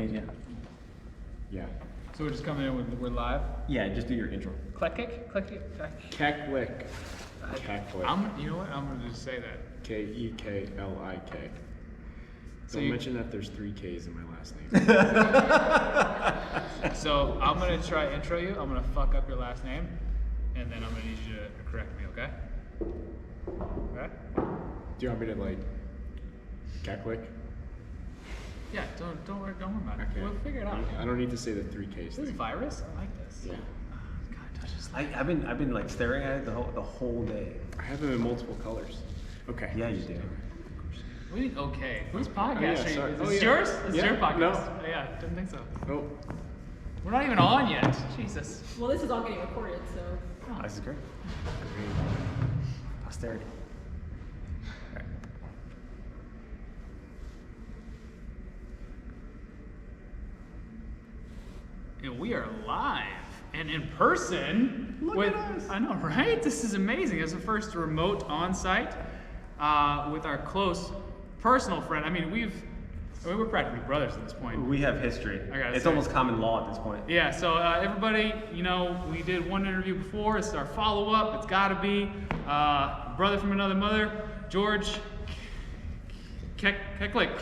page, yeah. Yeah. So we're just coming in with we're live. Yeah, just do your intro. Keklik. Keklik. Keklik. You know what? I'm gonna just say that. Keklik. So Don't mention that there's 3 Ks in my last name. So I'm gonna try intro you. I'm gonna fuck up your last name, and then I'm gonna need you to correct me. Okay? Okay? Do you want me to like Keklik? Yeah. Don't worry about it. Okay. We'll figure it out. I don't need to say the 3 Ks This is thing. virus. I like this. Yeah. God, I just I've been like staring at it the whole day. I have them in multiple colors. Okay. Yeah, you do. What do you mean, okay? Whose Oh, podcast yeah, are you? sorry. Is Oh, this yeah. yours? This is Yeah, your podcast? no. Oh, yeah, didn't think so. Oh. We're not even on yet. Jesus. Well, this is all getting recorded, so. Oh, this is great. Posterity. All right. And we are live and in person. Look with, at us. I know, right? This is amazing. It's the first remote on-site with our close personal friend. I mean, we're practically brothers at this point. We have history. I gotta It's say. almost common law at this point. Yeah, so everybody, you know, we did one interview before. It's our follow-up. It's got to be brother from another mother, George Keklik.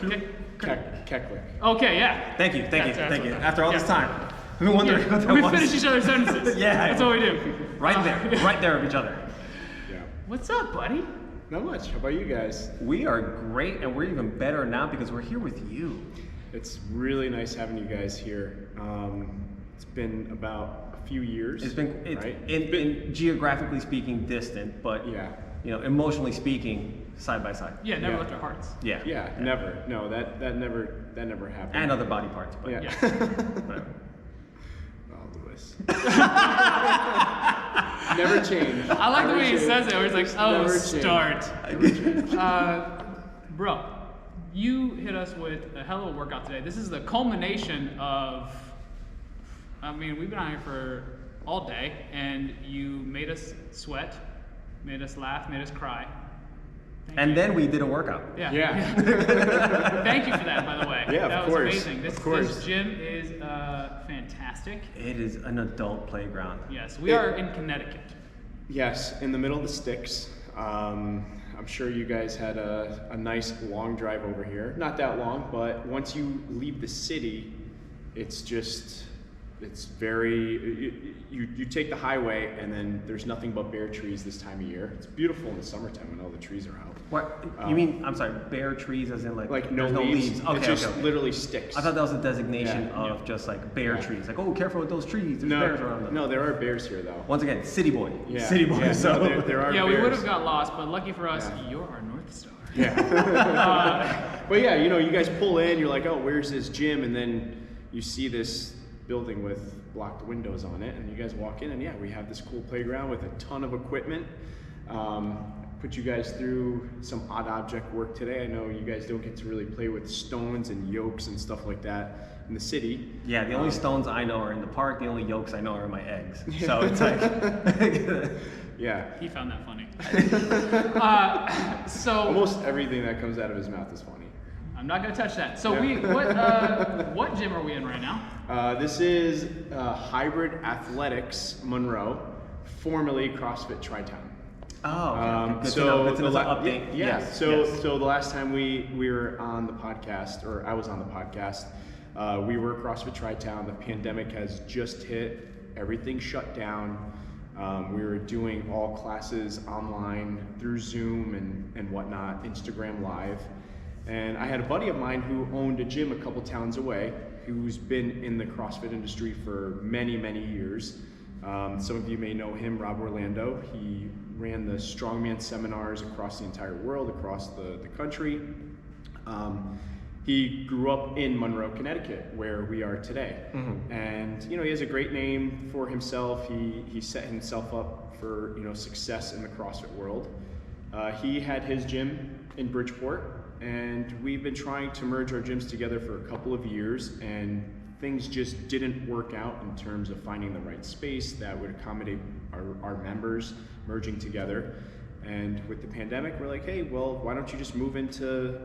Keklik. Okay, yeah. Thank you. That's After what- all this time, we've been wondering what that we was. finish each other's sentences. Yeah. That's what we do. Right there of each other. Yeah. What's up, buddy? Not much. How about you guys? We are great, and we're even better now because we're here with you. It's really nice having you guys here. It's been about a few years. It's been right? in geographically speaking distant, but Yeah. you know, emotionally speaking, side by side. Yeah, never Yeah. left our hearts. Yeah. Yeah, never. No, that never happened. And other body parts, but Yeah. Yeah. whatever. Oh, Luis. Never change. I like the Never way he change. says it, where he's like, oh, Never change. start. Bro, you hit us with a hell of a workout today. This is the culmination of, I mean, we've been out here for all day, and you made us sweat, made us laugh, made us cry. Thank And you. then we did a workout. Yeah. Yeah. Thank you for that, by the way. Yeah, that of was course, amazing. This of course. This gym is fantastic. It is an adult playground. Yes, we are in Connecticut. Yes, in the middle of the sticks. I'm sure you guys had a nice long drive over here. Not that long, but once you leave the city, it's very, you take the highway and then there's nothing but bare trees this time of year. It's beautiful in the summertime when all the trees are out. What you mean? I'm sorry, bare trees, as in Like no there's leaves. Okay, it's just okay. literally sticks. I thought that was a designation Yeah. of just like bare Yeah. trees. Like, oh, careful with those trees. There's bears around them. No, there are bears here though. Once again, city boy. Yeah. City boy. Yeah, so no, there are Yeah, bears. we would have got lost, but lucky for us, Yeah. you're our North Star. Yeah. But yeah, you know, you guys pull in, you're like, oh, where's this gym? And then you see this building with blocked windows on it, and you guys walk in, and yeah, we have this cool playground with a ton of equipment. Put you guys through some odd object work today. I know you guys don't get to really play with stones and yokes and stuff like that in the city. yeah, the only stones I know are in the park. The only yolks I know are my eggs. So it's like, Yeah. He found that funny. So Almost everything that comes out of his mouth is funny. I'm not gonna touch that. So Yeah. what gym are we in right now? This is Hybrid Athletics Monroe, formerly CrossFit Tri-Town. oh, okay. Good So to know. Good to know. the Update. Yeah. Yes, So yes. so the last time we were on the podcast, or I was on the podcast, we were CrossFit Tri-Town. The pandemic has just hit. Everything shut down. We were doing all classes online through Zoom and whatnot, Instagram Live. And I had a buddy of mine who owned a gym a couple towns away, who's been in the CrossFit industry for many, many years. Some of you may know him, Rob Orlando. He ran the strongman seminars across the entire world, across the country. He grew up in Monroe, Connecticut, where we are today. Mm-hmm. And you know, he has a great name for himself. He set himself up for, you know, success in the CrossFit world. He had his gym in Bridgeport, and we've been trying to merge our gyms together for a couple of years, and things just didn't work out in terms of finding the right space that would accommodate our members merging together. And with the pandemic, we're like, hey, well, why don't you just move into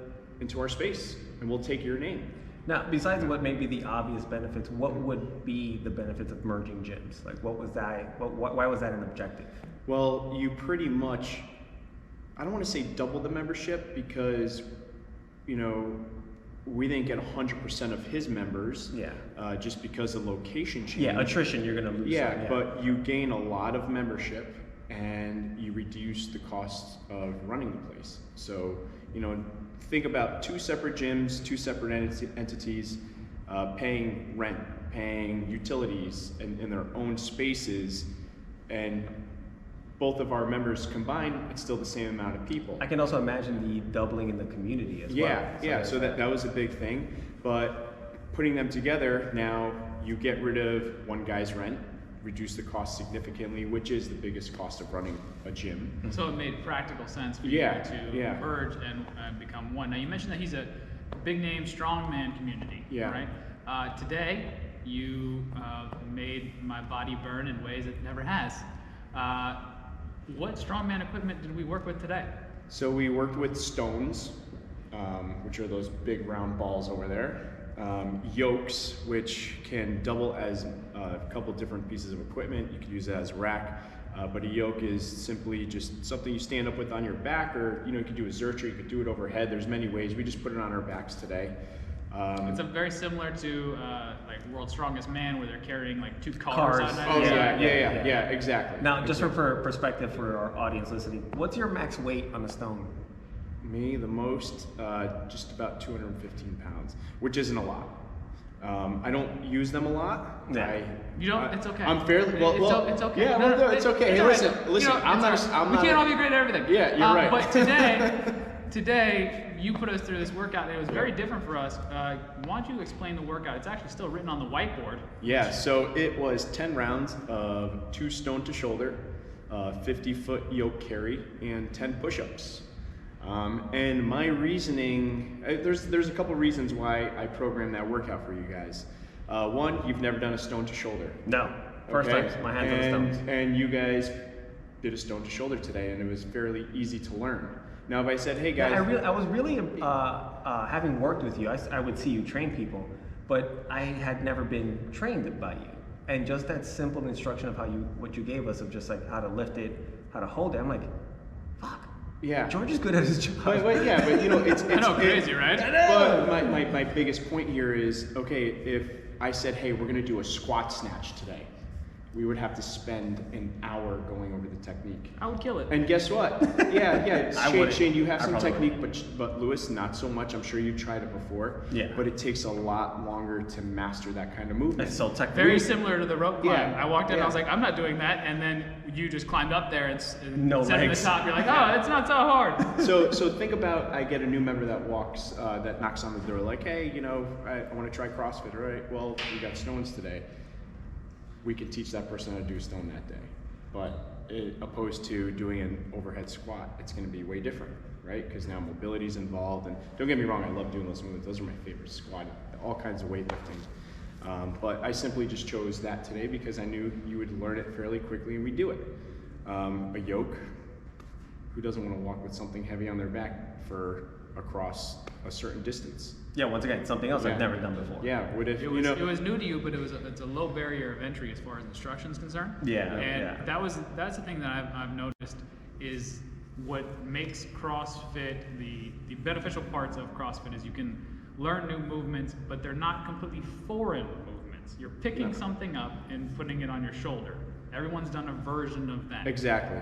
our space and we'll take your name. Now, besides what may be the obvious benefits, what would be the benefits of merging gyms? Like, what was that? Why was that an objective? Well, you pretty much, I don't want to say double the membership because, you know, we didn't get 100% of his members. Yeah. Just because the location changed. Yeah, attrition, you're going to lose. Yeah, some, but you gain a lot of membership and you reduce the cost of running the place. So, you know, think about 2 separate gyms, 2 separate entities, paying rent, paying utilities in their own spaces, and both of our members combined, it's still the same amount of people. I can also imagine the doubling in the community as well. So that was a big thing. But putting them together, now you get rid of one guy's rent, reduce the cost significantly, which is the biggest cost of running a gym. So it made practical sense for you to merge and become one. Now you mentioned that he's a big name strongman community, right? Today you made my body burn in ways it never has. What strongman equipment did we work with today? So we worked with stones, which are those big round balls over there. Yokes, which can double as a couple different pieces of equipment. You could use it as a rack, but a yoke is simply just something you stand up with on your back, or you could do a zercher, you could do it overhead. There's many ways. We just put it on our backs today. It's very similar to like World's Strongest Man, where they're carrying like 2 cars on that. Oh yeah, exactly. Now, just for perspective for our audience listening, what's your max weight on a stone? Me, the most, just about 215 pounds, which isn't a lot. I don't use them a lot. Yeah. You don't? It's okay. I'm fairly well. It's okay. Yeah, it's okay. Hey, listen. We can't all be great at everything. Yeah, you're right. But today you put us through this workout, and it was very different for us. Why don't you explain the workout? It's actually still written on the whiteboard. Yeah. So it was 10 rounds of 2 stone to shoulder, 50-foot yoke carry, and 10 push-ups. And my reasoning, there's a couple reasons why I programmed that workout for you guys. One, you've never done a stone to shoulder. No, first time, my hands on the stones. And you guys did a stone to shoulder today, and it was fairly easy to learn. Now, if I said, hey guys, I was really having worked with you. I would see you train people, but I had never been trained by you. And just that simple instruction of what you gave us of just like how to lift it, how to hold it. I'm like, fuck. Yeah. George is good at his job. But it's I know, crazy, right? But my biggest point here is, okay, if I said, hey, we're gonna do a squat snatch today, we would have to spend an hour going over the technique. I would kill it. And guess what? Yeah. Shane, you have some technique, but Luis, not so much. I'm sure you tried it before. Yeah. But it takes a lot longer to master that kind of movement. It's so technical. Very similar to the rope climb. Yeah. I walked in and I was like, I'm not doing that. And then you just climbed up there and No set legs. to the top. You're like, oh, it's not so hard. So think about, I get a new member that walks, that knocks on the door like, hey, I want to try CrossFit. All right, well, we got stones today. We can teach that person how to do a stone that day. But opposed to doing an overhead squat, it's going to be way different, right? Because now mobility is involved. And don't get me wrong, I love doing those movements. Those are my favorite, squat, all kinds of weightlifting. But I simply just chose that today because I knew you would learn it fairly quickly and we do it. A yoke, who doesn't want to walk with something heavy on their back for across a certain distance? Yeah, once again, something else I've never done before. Yeah, It was new to you, but it's a low barrier of entry as far as instruction is concerned. Yeah, and that's the thing that I've noticed is what makes CrossFit the beneficial parts of CrossFit is you can learn new movements, but they're not completely foreign movements. You're picking something up and putting it on your shoulder. Everyone's done a version of that. Exactly.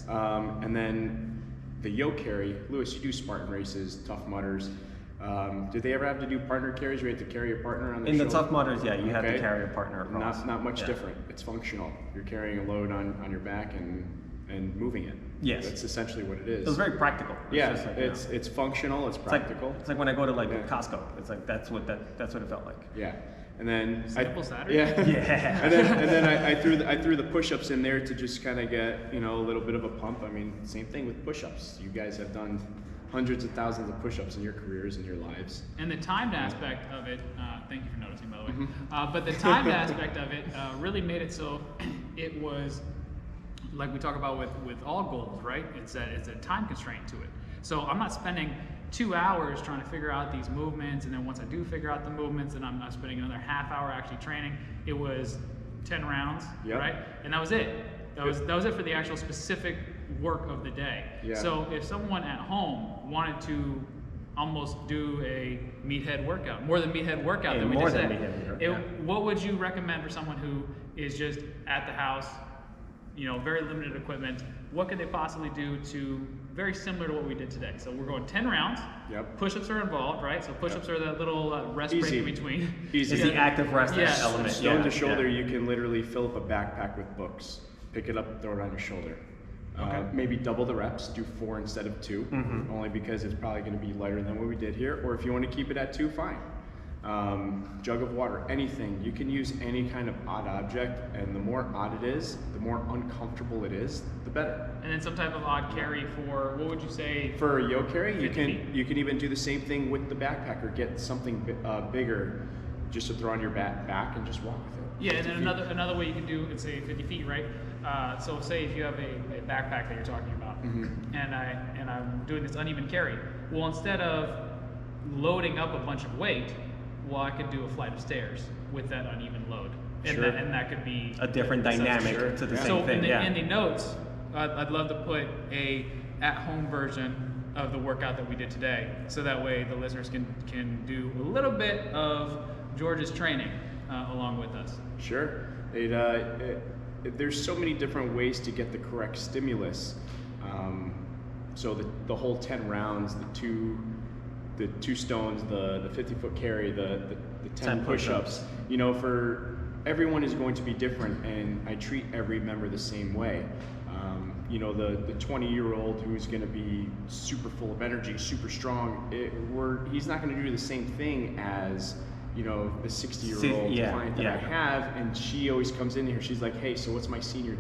And then the yoke carry, Luis, you do Spartan races, Tough Mudders. Did they ever have to do partner carries where you have to carry your partner on the shoulder? In the Tough Mudders, yeah, you have to carry your partner across. Not much different. It's functional. You're carrying a load on your back and moving it. Yes. That's essentially what it is. It was very practical. It's functional, it's practical. It's like when I go to Costco. It's like that's what it felt like. Yeah. And then Sample Saturday? Yeah. and then I threw the push-ups in there to just kind of get a little bit of a pump. I mean, same thing with push-ups. You guys have done hundreds of thousands of push-ups in your careers and your lives. And the timed aspect of it, thank you for noticing, by the way. But the timed aspect of it really made it so it was like we talk about with all goals, right? It's a time constraint to it. So I'm not spending 2 hours trying to figure out these movements, and then once I do figure out the movements, then I'm spending another half hour actually training. It was 10 rounds, right? And that was it. That was it for the actual specific work of the day. Yeah. So if someone at home wanted to almost do a meathead workout, more than meathead workout that we just said, what would you recommend for someone who is just at the house, very limited equipment? What could they possibly do to very similar to what we did today? So we're going 10 rounds. Yep. Push-ups are involved, right? So push-ups are that little rest break in between. Easy. It's the active rest element. Stone to shoulder, you can literally fill up a backpack with books. Pick it up, throw it on your shoulder. Maybe double the reps, do 4 instead of 2, only because it's probably going to be lighter than what we did here. Or if you want to keep it at 2, fine. Jug of water, anything. You can use any kind of odd object, and the more odd it is, the more uncomfortable it is, the better. And then some type of odd carry for, what would you say? For a yoke carry, you can even do the same thing with the backpack, or get something bigger just to throw on your back and just walk with it. Yeah, and then another way you can do, it's say 50 feet, right? So say if you have a backpack that you're talking about, and I'm doing this uneven carry. Well, instead of loading up a bunch of weight, I could do a flight of stairs with that uneven load, and that could be a different dynamic to the same thing. So in the notes, I'd love to put a at-home version of the workout that we did today, so that way the listeners can do a little bit of George's training along with us. Sure. There's so many different ways to get the correct stimulus. So the whole 10 rounds, the two stones, the 50-foot carry, the 10 push-ups. For everyone is going to be different, and I treat every member the same way. The 20-year-old who's going to be super full of energy, super strong, he's not going to do the same thing as the 60-year-old client that I have, and she always comes in here. She's like, "Hey, so what's my senior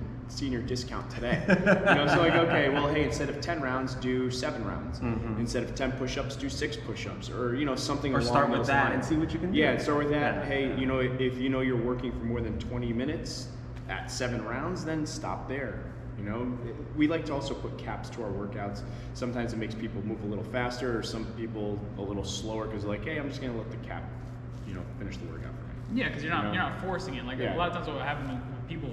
discount today?" So like, okay, well, hey, instead of 10 rounds, do 7 rounds. Instead of 10 push-ups, do 6 push-ups, or something. Or start with that and see what you can do. Yeah, start with that. Hey, if you're working for more than 20 minutes at 7 rounds, then stop there. We like to also put caps to our workouts. Sometimes it makes people move a little faster, or some people a little slower, because like, hey, I'm just gonna let the cap finish the workout for me. Yeah, because you're not forcing it. Like a lot of times, what happens when people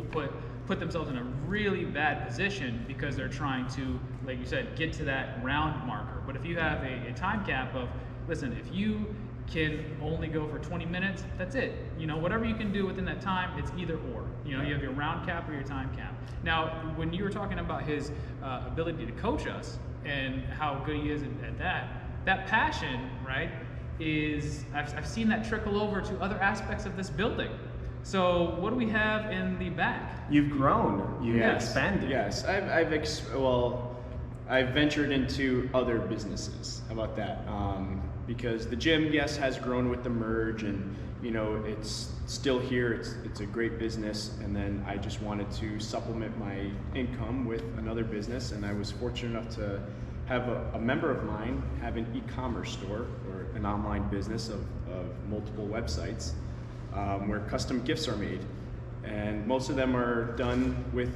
put themselves in a really bad position because they're trying to, like you said, get to that round marker. But if you have a time cap of, listen, if you can only go for 20 minutes, that's it. Whatever you can do within that time, it's either or. You have your round cap or your time cap. Now, when you were talking about his ability to coach us and how good he is at that passion, right? I've seen that trickle over to other aspects of this building. So what do we have in the back? You've grown. You've expanded. Yes, I've ventured into other businesses. How about that? Because the gym, yes, has grown with the merge, and it's still here. It's a great business, and then I just wanted to supplement my income with another business, and I was fortunate enough to have a member of mine have an e-commerce store, or an online business of multiple websites where custom gifts are made, and most of them are done with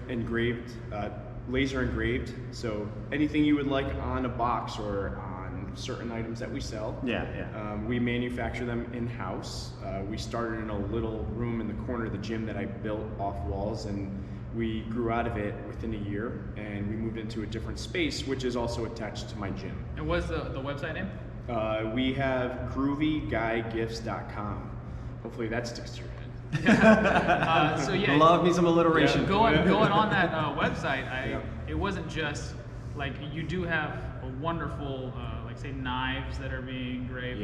laser engraved. So anything you would like on a box or on certain items that we sell, we manufacture them in-house. We started in a little room in the corner of the gym that I built off walls, and we grew out of it within a year, and we moved into a different space, which is also attached to my gym. And what's the website name? We have groovyguyGifts.com. Hopefully that sticks to your head. Love me some alliteration. Yeah. Going on that website, it wasn't just like, you do have a wonderful say knives that are being engraved,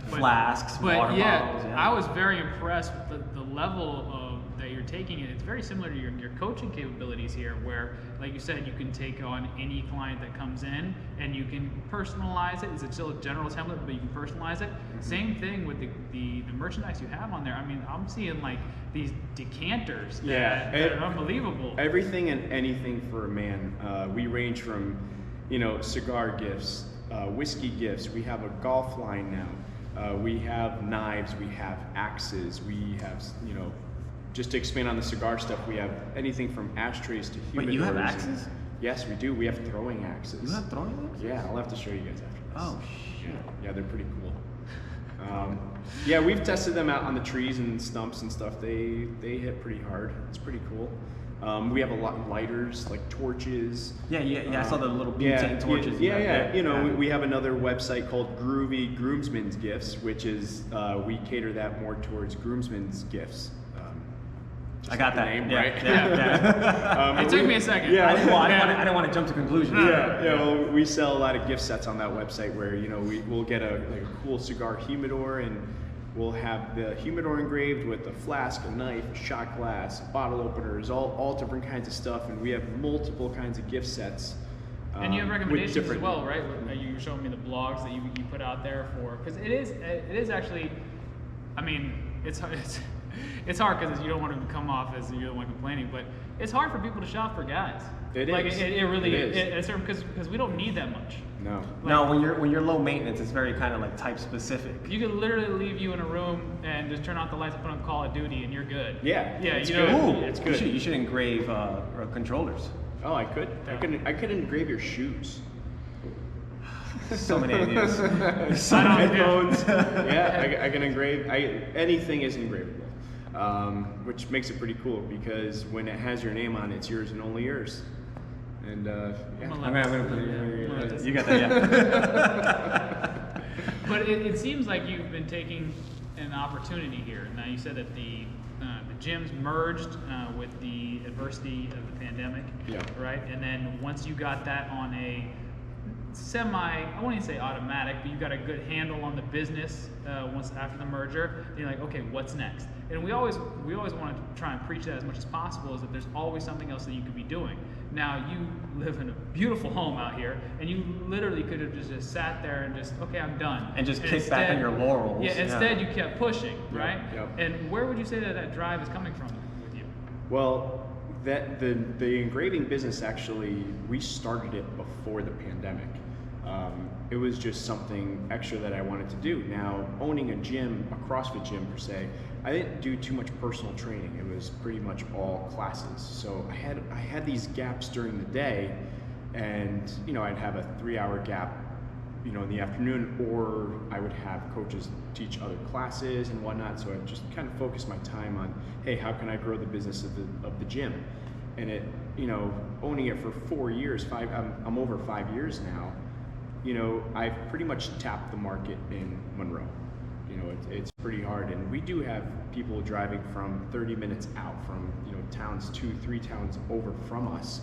flasks, water bottles. I was very impressed with the level of that you're taking it. It's very similar to your coaching capabilities here, where, like you said, you can take on any client that comes in and you can personalize it. It's still a general template, but you can personalize it. Same thing with the merchandise you have on there. I mean, I'm seeing like these decanters that are unbelievable. Everything and anything for a man. We range from, cigar gifts, whiskey gifts. We have a golf line now. We have knives. We have axes. We have, just to expand on the cigar stuff, we have anything from ashtrays to humidors. Wait, you have axes? Yes, we do. We have throwing axes. You have throwing axes? Yeah, I'll have to show you guys after this. Oh, shit. Yeah, they're pretty cool. Yeah, we've tested them out on the trees and stumps and stuff. They hit pretty hard. It's pretty cool. We have a lot of lighters, like torches. Yeah. I saw the little butane torches. Yeah. You know, we have another website called Groovy Groomsmen's Gifts, which is we cater that more towards groomsmen's gifts. I got that name, yeah, right? Yeah. It took me a second. Yeah. I don't want to jump to conclusions. Well, we sell a lot of gift sets on that website where we'll get a cool cigar humidor, and we'll have the humidor engraved with a flask, a knife, a shot glass, bottle openers, all different kinds of stuff, and we have multiple kinds of gift sets. And you have recommendations as well, right? You were showing me the blogs that you put out there for, because it is actually, I mean, it's hard because you don't want to come off as you're the one complaining, but it's hard for people to shop for guys. It really is. It's because we don't need that much. No. No, when you're low maintenance, it's very kind of like type specific. You could literally leave you in a room and just turn off the lights and put on Call of Duty, and you're good. Yeah. It's good. Ooh, It's good. You should engrave controllers. Oh, I could. I could engrave your shoes. So many ideas. Headphones. Yeah, I can engrave. Anything is engravable, which makes it pretty cool because when it has your name on it, it's yours and only yours. And yeah. I'm gonna put it. You got that, yeah. But it seems like you've been taking an opportunity here. Now you said that the gyms merged with the adversity of the pandemic, right? And then once you got that on a I won't even say automatic, but you got a good handle on the business once after the merger. Then you're like, okay, what's next? And we always want to try and preach that as much as possible, is that there's always something else that you could be doing. Now you live in a beautiful home out here, and you literally could have just sat there and just, okay, I'm done, and just kick back on your laurels. Yeah. Instead, you kept pushing, right? Yep. And where would you say that drive is coming from with you? Well, the engraving business, actually, we started it before the pandemic. It was just something extra that I wanted to do. Now, owning a gym, a CrossFit gym per se, I didn't do too much personal training. It was pretty much all classes. So I had these gaps during the day, and I'd have a 3-hour gap, in the afternoon, or I would have coaches teach other classes and whatnot. So I just kind of focused my time on, hey, how can I grow the business of the gym? And it, owning it for 4 years, I'm over 5 years now. I've pretty much tapped the market in Monroe. It's pretty hard, and we do have people driving from 30 minutes out from towns, 2-3 towns over from us.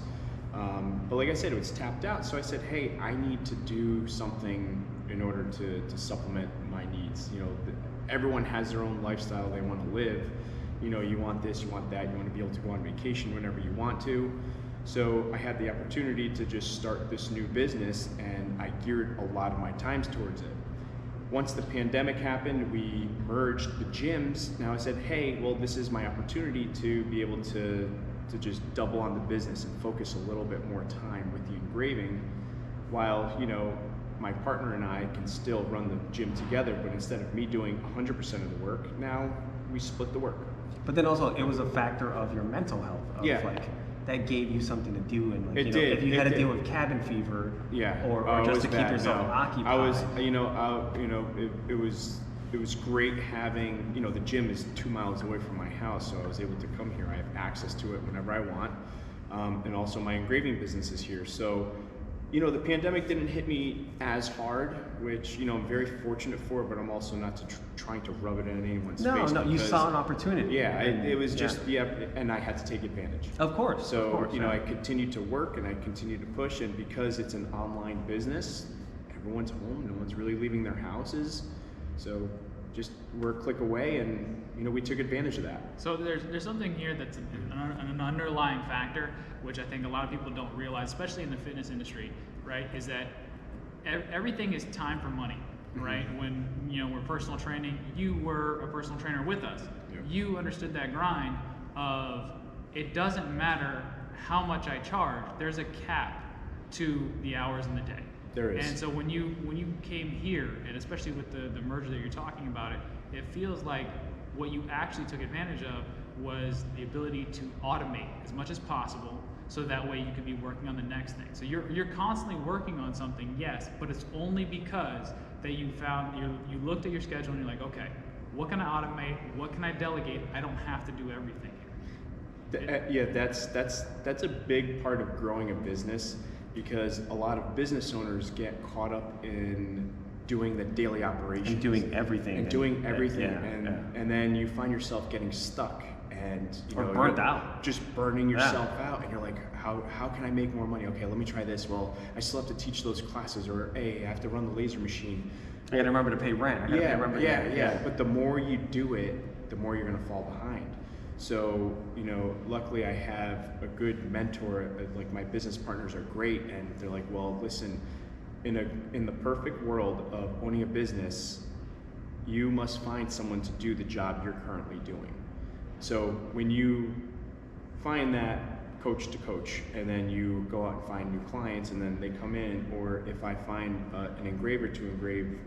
But like I said, it was tapped out. So I said, hey, I need to do something in order to supplement my needs. Everyone has their own lifestyle they want to live. You want this, you want that, you want to be able to go on vacation whenever you want to. So I had the opportunity to just start this new business, and I geared a lot of my times towards it. Once the pandemic happened, we merged the gyms. Now I said, hey, well, this is my opportunity to be able to just double on the business and focus a little bit more time with the engraving, while my partner and I can still run the gym together, but instead of me doing 100% of the work, now we split the work. But then also it was a factor of your mental health. That gave you something to do, and if you had to deal with cabin fever, or just to keep yourself occupied. I was, it was great having, the gym is 2 miles away from my house, so I was able to come here. I have access to it whenever I want, and also my engraving business is here. So, the pandemic didn't hit me as hard, which, I'm very fortunate for, but I'm also not trying to rub it in anyone's face. No, you saw an opportunity. Yeah, it was just, and I had to take advantage. Of course. So, I continued to work and I continued to push, and because it's an online business, everyone's home, no one's really leaving their houses. So just we're a click away, and we took advantage of that. So there's something here that's an underlying factor, which I think a lot of people don't realize, especially in the fitness industry, right? Is that everything is time for money, right? When we're personal training, you were a personal trainer with us. Yep. You understood that grind of it doesn't matter how much I charge. There's a cap to the hours in the day. There is. And so when you came here, and especially with the merger that you're talking about, it feels like what you actually took advantage of was the ability to automate as much as possible so that way you can be working on the next thing. So you're constantly working on something, yes, but it's only because that you looked at your schedule and you're like, okay, what can I automate? What can I delegate? I don't have to do everything here. Yeah, that's a big part of growing a business, because a lot of business owners get caught up in doing the daily operations. And doing everything. And then you find yourself getting stuck and or burnt out. Just burning yourself out, and you're like, how can I make more money? Okay, let me try this. Well, I still have to teach those classes, or hey, I have to run the laser machine. I gotta remember to pay rent. But the more you do it, the more you're gonna fall behind. So, luckily I have a good mentor. Like, my business partners are great, and they're like, well, listen, in the perfect world of owning a business, you must find someone to do the job you're currently doing. So when you find that coach to coach, and then you go out and find new clients, and then they come in, or if I find an engraver to engrave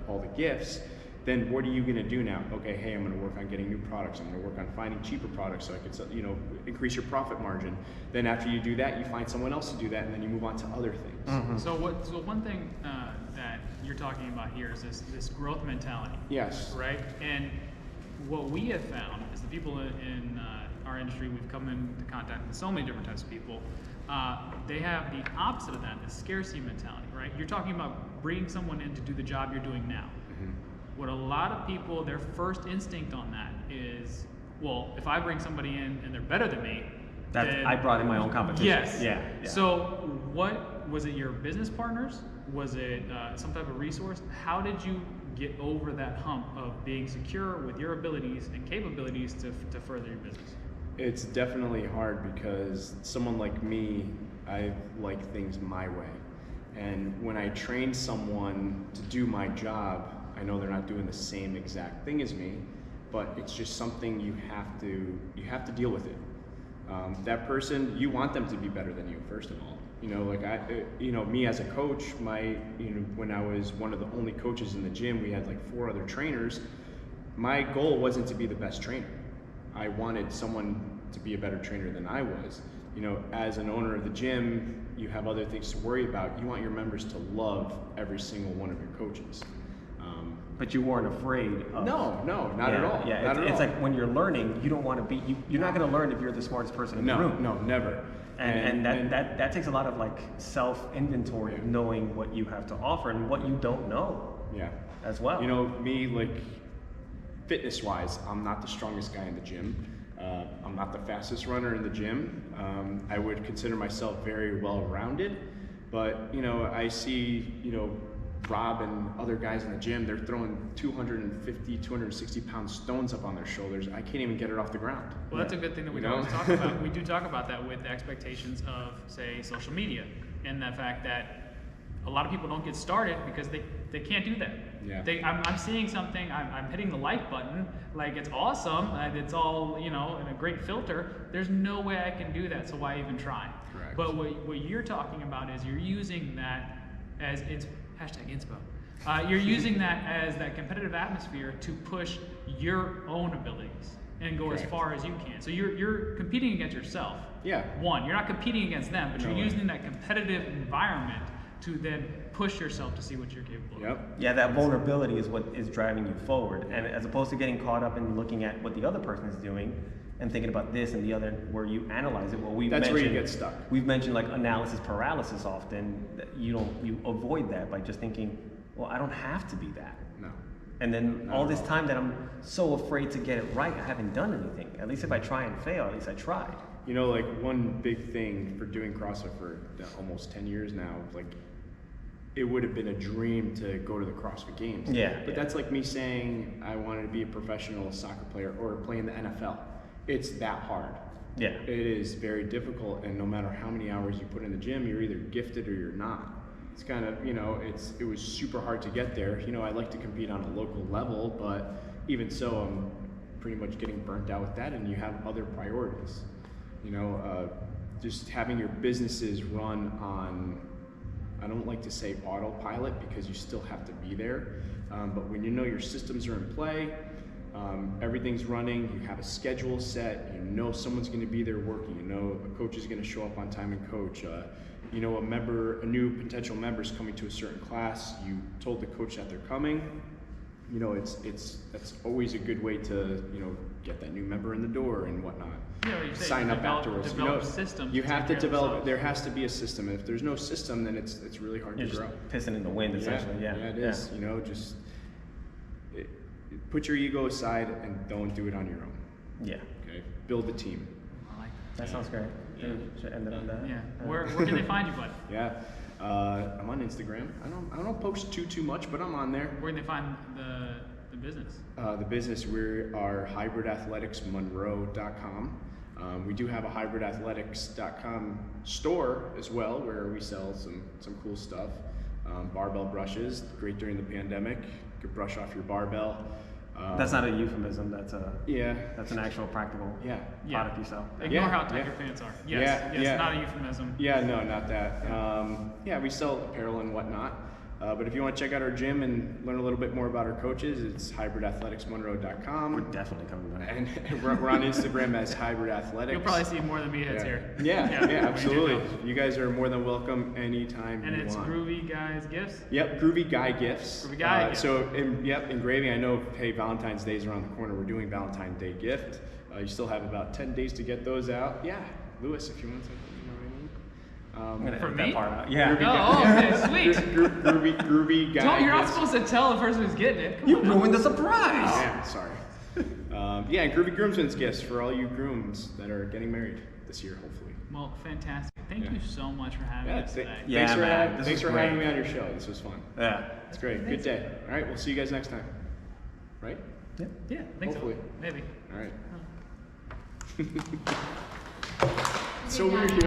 all the gifts, then what are you going to do now? Okay, hey, I'm going to work on getting new products. I'm going to work on finding cheaper products so I can, increase your profit margin. Then after you do that, you find someone else to do that, and then you move on to other things. Mm-hmm. So one thing that you're talking about here is this growth mentality. Yes. Right? And what we have found is the people in our industry, we've come into contact with so many different types of people, they have the opposite of that, the scarcity mentality, right? You're talking about bringing someone in to do the job you're doing now. Mm-hmm. What a lot of people, their first instinct on that is, well, if I bring somebody in and they're better than me, then I brought in my own competition. Yes. Yeah. So what, was it your business partners? Was it some type of resource? How did you get over that hump of being secure with your abilities and capabilities to further your business? It's definitely hard, because someone like me, I like things my way. And when I train someone to do my job, I know they're not doing the same exact thing as me, but it's just something you have to deal with it. That person, you want them to be better than you, first of all. Me as a coach, when I was one of the only coaches in the gym, we had like 4 other trainers. My goal wasn't to be the best trainer. I wanted someone to be a better trainer than I was. As an owner of the gym, you have other things to worry about. You want your members to love every single one of your coaches. But you weren't afraid of... No, not at all. Yeah, it's like when you're learning, you don't want to be... You're not going to learn if you're the smartest person in the room. No, never. And that takes a lot of like self-inventory of knowing what you have to offer and what you don't know. Yeah. As well. Me, like, fitness-wise, I'm not the strongest guy in the gym. I'm not the fastest runner in the gym. I would consider myself very well-rounded, but I see Rob and other guys in the gym, they're throwing 250, 260 pound stones up on their shoulders. I can't even get it off the ground. Well, that's a good thing that we always talk about. We do talk about that with the expectations of, say, social media, and the fact that a lot of people don't get started because they can't do that. Yeah. I'm seeing something, I'm hitting the like button, like it's awesome, it's all, in a great filter. There's no way I can do that, so why even try? Correct. But what you're talking about is you're using that as #inspo. You're using that as that competitive atmosphere to push your own abilities and go Correct. as far as you can. So you're competing against yourself. Yeah. One, you're not competing against them, but No you're way. using that competitive environment to then push yourself to see what you're capable of. Yep. Yeah, that vulnerability is what is driving you forward. And as opposed to getting caught up in looking at what the other person is doing and thinking about this and the other, where you analyze it. That's where you get stuck. We've mentioned like analysis paralysis often. You avoid that by just thinking, well, I don't have to be that. No. And then Not all at this all. time that I'm so afraid to get it right, I haven't done anything. At least if I try and fail, at least I tried. Like one big thing for doing CrossFit for almost 10 years now, like, it would have been a dream to go to the CrossFit Games. Yeah. But that's like me saying I wanted to be a professional soccer player or play in the NFL. It's that hard. Yeah. It is very difficult, and no matter how many hours you put in the gym, you're either gifted or you're not. It's kind of, it was super hard to get there. I like to compete on a local level, but even so, I'm pretty much getting burnt out with that, and you have other priorities. Just having your businesses run on, I don't like to say autopilot because you still have to be there, but when your systems are in play, everything's running, you have a schedule set, know someone's going to be there working. You know a coach is going to show up on time and coach. You know a new potential member is coming to a certain class. You told the coach that they're coming. You know, that's always a good way to, you know, get that new member in the door and whatnot. Yeah, what you say, Sign up afterwards. Develop systems. You have to develop. There has to be a system. And if there's no system, then it's really hard You're to grow. just pissing in the wind, essentially. Yeah, it is. You know, just put your ego aside and don't do it on your own. Yeah. Okay. Build a team. I like That sounds great. Yeah. Should end it on that. that. Yeah. Where can they find you, bud? Yeah. I'm on Instagram. I don't post too much, but I'm on there. Where can they find the business? The business, we are hybridathleticsmonroe.com. We do have a hybridathletics.com store as well, where we sell some cool stuff. Barbell brushes, great during the pandemic. You could brush off your barbell. That's not a euphemism. That's Yeah. That's an actual practical product you sell. Ignore Yeah, how tight yeah. your pants are. Yes, Yeah. not a euphemism. Yeah, no, not that. Yeah, we sell apparel and whatnot. But if you want to check out our gym and learn a little bit more about our coaches, it's hybridathleticsmonroe.com. We're definitely coming back. And we're on Instagram as Hybrid Athletics. You'll probably see More Than Meatheads here. Yeah, when you do absolutely. those. You guys are more than welcome anytime And you it's want. Groovy Guys Gifts. Yep, Groovy Guy Gifts. Groovy Guy Gifts. So, engraving. I know, hey, Valentine's Day is around the corner. We're doing Valentine's Day gift. You still have about 10 days to get those out. Yeah, Lewis, if you want something. I'm gonna For edit me? that part out. Yeah. Oh, okay, sweet. Groovy Guy You're not Gifts. supposed to tell the person who's getting it. Come You on. ruined the surprise. Yeah, sorry. And Groovy Groomsmen's gifts for all you grooms that are getting married this year, hopefully. Well, fantastic. Thank Yeah. you so much for having us today. Yeah, thanks for, man, this thanks was for having great. me on your show. This was fun. Yeah. It's great. Good day. All right, we'll see you guys next time. Right? Yeah. Yeah, I think Hopefully. so. Maybe. All right. So weird here.